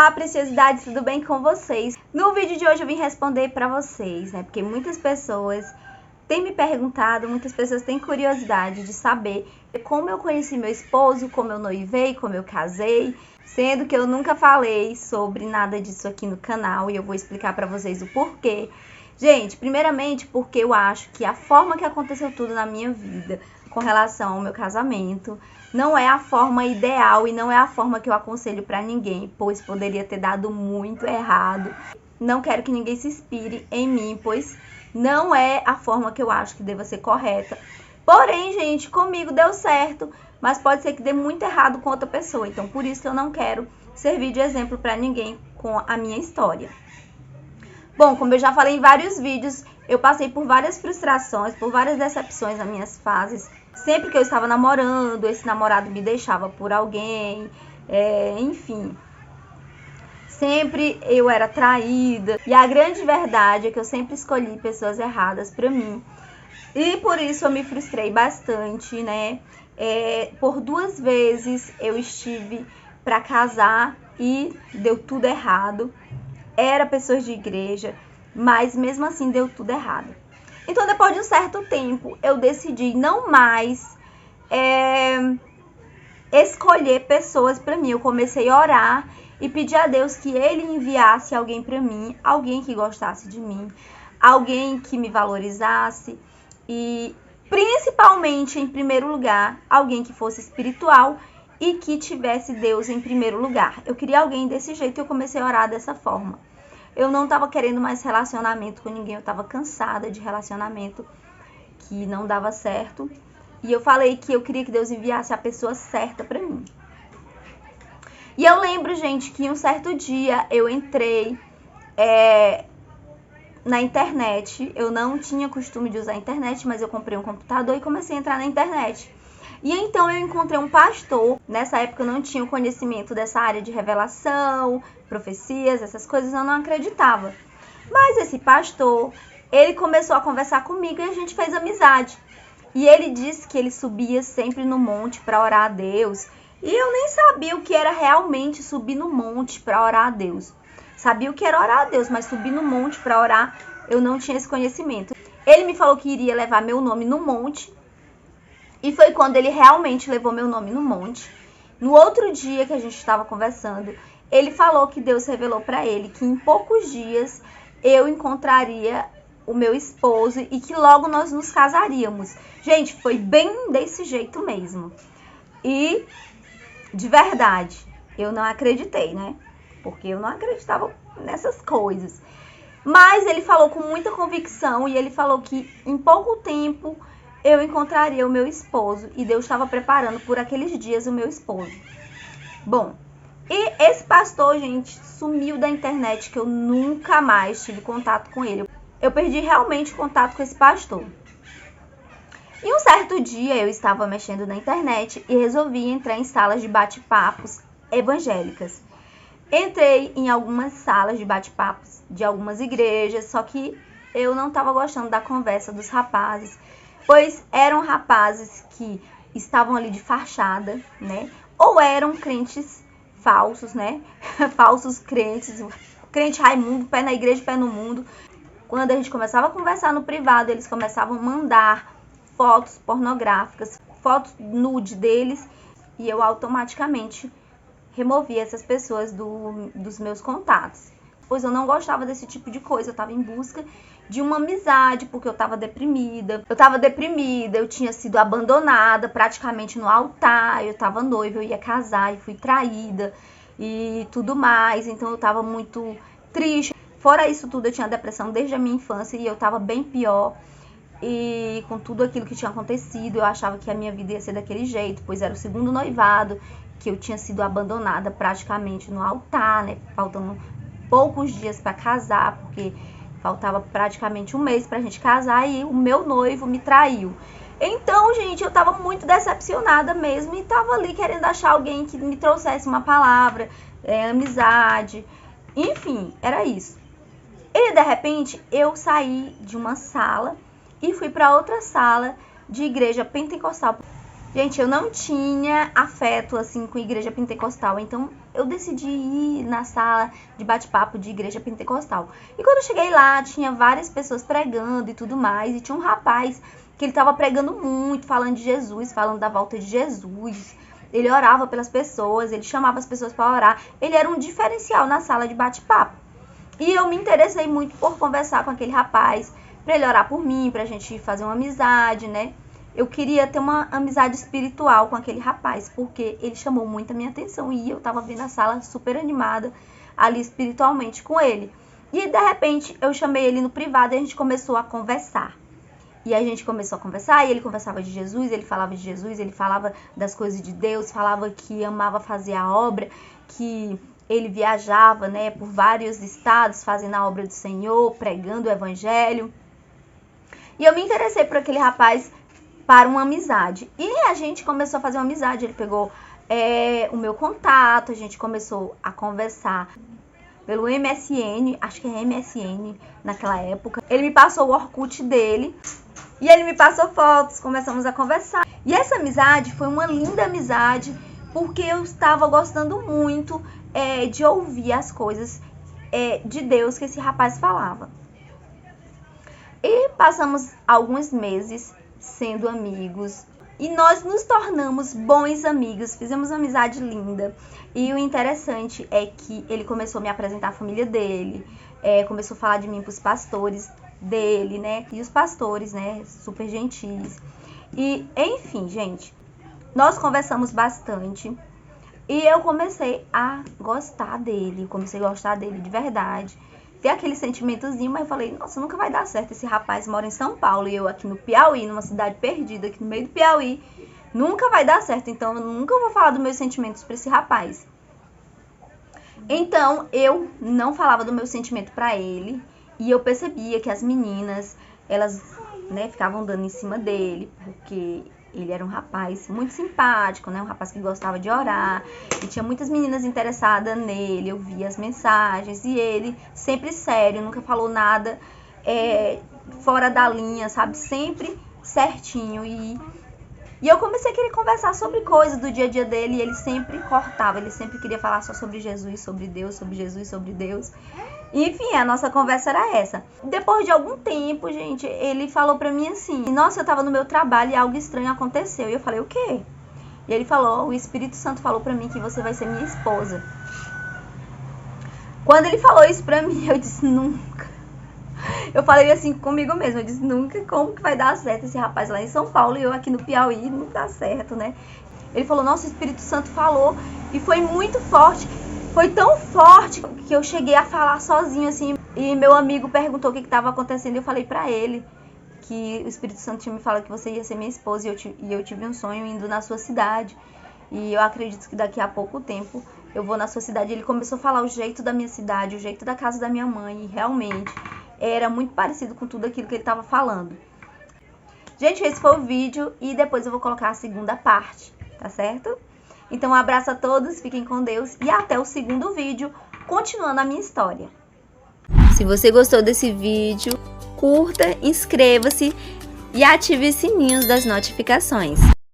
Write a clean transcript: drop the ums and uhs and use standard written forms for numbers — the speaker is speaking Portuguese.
Olá, preciosidades, tudo bem com vocês? No vídeo de hoje eu vim responder pra vocês, né? Porque muitas pessoas têm me perguntado, muitas pessoas têm curiosidade de saber como eu conheci meu esposo, como eu noivei, como eu casei, sendo que eu nunca falei sobre nada disso aqui no canal e eu vou explicar pra vocês o porquê. Gente, primeiramente porque eu acho que a forma que aconteceu tudo na minha vida com relação ao meu casamento não é a forma ideal e não é a forma que eu aconselho pra ninguém, pois poderia ter dado muito errado. Não quero que ninguém se inspire em mim, pois não é a forma que eu acho que deva ser correta. Porém, gente, comigo deu certo, mas pode ser que dê muito errado com outra pessoa. Então, por isso que eu não quero servir de exemplo pra ninguém com a minha história. Bom, como eu já falei em vários vídeos, eu passei por várias frustrações, por várias decepções nas minhas fases. Sempre que eu estava namorando, esse namorado me deixava por alguém, enfim. Sempre eu era traída. E a grande verdade é que eu sempre escolhi pessoas erradas pra mim. E por isso eu me frustrei bastante, né? Por 2 vezes eu estive pra casar e deu tudo errado. Era pessoas de igreja, mas mesmo assim deu tudo errado. Então, depois de um certo tempo, eu decidi não mais escolher pessoas para mim. Eu comecei a orar e pedir a Deus que Ele enviasse alguém para mim, alguém que gostasse de mim, alguém que me valorizasse e, principalmente, em primeiro lugar, alguém que fosse espiritual e que tivesse Deus em primeiro lugar. Eu queria alguém desse jeito e eu comecei a orar dessa forma. Eu não estava querendo mais relacionamento com ninguém, eu estava cansada de relacionamento que não dava certo. E eu falei que eu queria que Deus enviasse a pessoa certa pra mim. E eu lembro, gente, que um certo dia eu entrei na internet. Eu não tinha costume de usar a internet, mas eu comprei um computador e comecei a entrar na internet. E então eu encontrei um pastor. Nessa época eu não tinha o conhecimento dessa área de revelação, profecias, essas coisas, eu não acreditava. Mas esse pastor, ele começou a conversar comigo e a gente fez amizade. E ele disse que ele subia sempre no monte para orar a Deus. E eu nem sabia o que era realmente subir no monte para orar a Deus. Sabia o que era orar a Deus, mas subir no monte para orar, eu não tinha esse conhecimento. Ele me falou que iria levar meu nome no monte. E foi quando ele realmente levou meu nome no monte. No outro dia que a gente estava conversando, ele falou que Deus revelou para ele que em poucos dias eu encontraria o meu esposo e que logo nós nos casaríamos. Gente, foi bem desse jeito mesmo. E, de verdade, eu não acreditei, né? Porque eu não acreditava nessas coisas. Mas ele falou com muita convicção e ele falou que em pouco tempo eu encontraria o meu esposo e Deus estava preparando por aqueles dias o meu esposo. Bom, e esse pastor, gente, sumiu da internet, que eu nunca mais tive contato com ele. Eu perdi realmente contato com esse pastor. E um certo dia eu estava mexendo na internet e resolvi entrar em salas de bate-papos evangélicas. Entrei em algumas salas de bate-papos de algumas igrejas, só que eu não estava gostando da conversa dos rapazes, pois eram rapazes que estavam ali de fachada, né? Ou eram crentes falsos, né? Falsos crentes, crente Raimundo, pé na igreja, pé no mundo. Quando a gente começava a conversar no privado, eles começavam a mandar fotos pornográficas, fotos nude deles, e eu automaticamente removia essas pessoas dos meus contatos. Pois eu não gostava desse tipo de coisa, eu estava em busca de uma amizade, porque eu estava deprimida. Eu tinha sido abandonada praticamente no altar, eu estava noiva, eu ia casar e fui traída e tudo mais, então eu estava muito triste. Fora isso tudo, eu tinha depressão desde a minha infância e eu estava bem pior. E com tudo aquilo que tinha acontecido, eu achava que a minha vida ia ser daquele jeito, pois era o segundo noivado, que eu tinha sido abandonada praticamente no altar, né? Faltando poucos dias para casar, porque faltava praticamente um mês pra gente casar e o meu noivo me traiu. Então, gente, eu tava muito decepcionada mesmo e tava ali querendo achar alguém que me trouxesse uma palavra, amizade, enfim, era isso. E de repente eu saí de uma sala e fui para outra sala de igreja pentecostal. Gente, eu não tinha afeto, assim, com igreja pentecostal, então eu decidi ir na sala de bate-papo de igreja pentecostal. E quando eu cheguei lá, tinha várias pessoas pregando e tudo mais, e tinha um rapaz que ele tava pregando muito, falando de Jesus, falando da volta de Jesus. Ele orava pelas pessoas, ele chamava as pessoas para orar. Ele era um diferencial na sala de bate-papo. E eu me interessei muito por conversar com aquele rapaz, para ele orar por mim, pra gente fazer uma amizade, né? Eu queria ter uma amizade espiritual com aquele rapaz, porque ele chamou muito a minha atenção e eu tava vendo a sala super animada ali espiritualmente com ele. E de repente eu chamei ele no privado e a gente começou a conversar. E a gente começou a conversar e ele conversava de Jesus, ele falava de Jesus, ele falava das coisas de Deus, falava que amava fazer a obra, que ele viajava, né, por vários estados fazendo a obra do Senhor, pregando o evangelho. E eu me interessei por aquele rapaz para uma amizade. E a gente começou a fazer uma amizade. Ele pegou o meu contato, a gente começou a conversar pelo MSN, acho que é MSN naquela época. Ele me passou o Orkut dele e ele me passou fotos, começamos a conversar. E essa amizade foi uma linda amizade, porque eu estava gostando muito de ouvir as coisas de Deus que esse rapaz falava. E passamos alguns meses sendo amigos e nós nos tornamos bons amigos, fizemos uma amizade linda. E o interessante é que ele começou a me apresentar a família dele, começou a falar de mim para os pastores dele, né? E os pastores, né? Super gentis. E enfim, gente, nós conversamos bastante e eu comecei a gostar dele, de verdade. Ter aquele sentimentozinho, mas eu falei, nossa, nunca vai dar certo. Esse rapaz mora em São Paulo e eu aqui no Piauí, numa cidade perdida, aqui no meio do Piauí. Nunca vai dar certo, então eu nunca vou falar dos meus sentimentos pra esse rapaz. Então, eu não falava do meu sentimento pra ele e eu percebia que as meninas, elas, né, ficavam dando em cima dele, porque ele era um rapaz muito simpático, né? Um rapaz que gostava de orar. E tinha muitas meninas interessadas nele. Eu via as mensagens. E ele, sempre sério, nunca falou nada fora da linha, sabe? Sempre certinho. E eu comecei a querer conversar sobre coisas do dia a dia dele. E ele sempre cortava. Ele sempre queria falar só sobre Jesus, sobre Deus, sobre Jesus, sobre Deus. Enfim, a nossa conversa era essa. Depois de algum tempo, gente, ele falou pra mim assim, nossa, eu tava no meu trabalho e algo estranho aconteceu. E eu falei, o quê? E ele falou, o Espírito Santo falou pra mim que você vai ser minha esposa. Quando ele falou isso pra mim, eu disse, nunca. Eu falei assim comigo mesma, eu disse, nunca, como que vai dar certo esse rapaz lá em São Paulo e eu aqui no Piauí, não dá certo, né? Ele falou, nossa, o Espírito Santo falou e foi muito forte. Foi tão forte que eu cheguei a falar sozinho, assim, e meu amigo perguntou o que estava acontecendo e eu falei pra ele que o Espírito Santo tinha me falado que você ia ser minha esposa e eu tive um sonho indo na sua cidade. E eu acredito que daqui a pouco tempo eu vou na sua cidade. Ele começou a falar o jeito da minha cidade, o jeito da casa da minha mãe, e realmente era muito parecido com tudo aquilo que ele estava falando. Gente, esse foi o vídeo e depois eu vou colocar a segunda parte, tá certo? Então, um abraço a todos, fiquem com Deus e até o segundo vídeo, continuando a minha história. Se você gostou desse vídeo, curta, inscreva-se e ative os sininhos das notificações.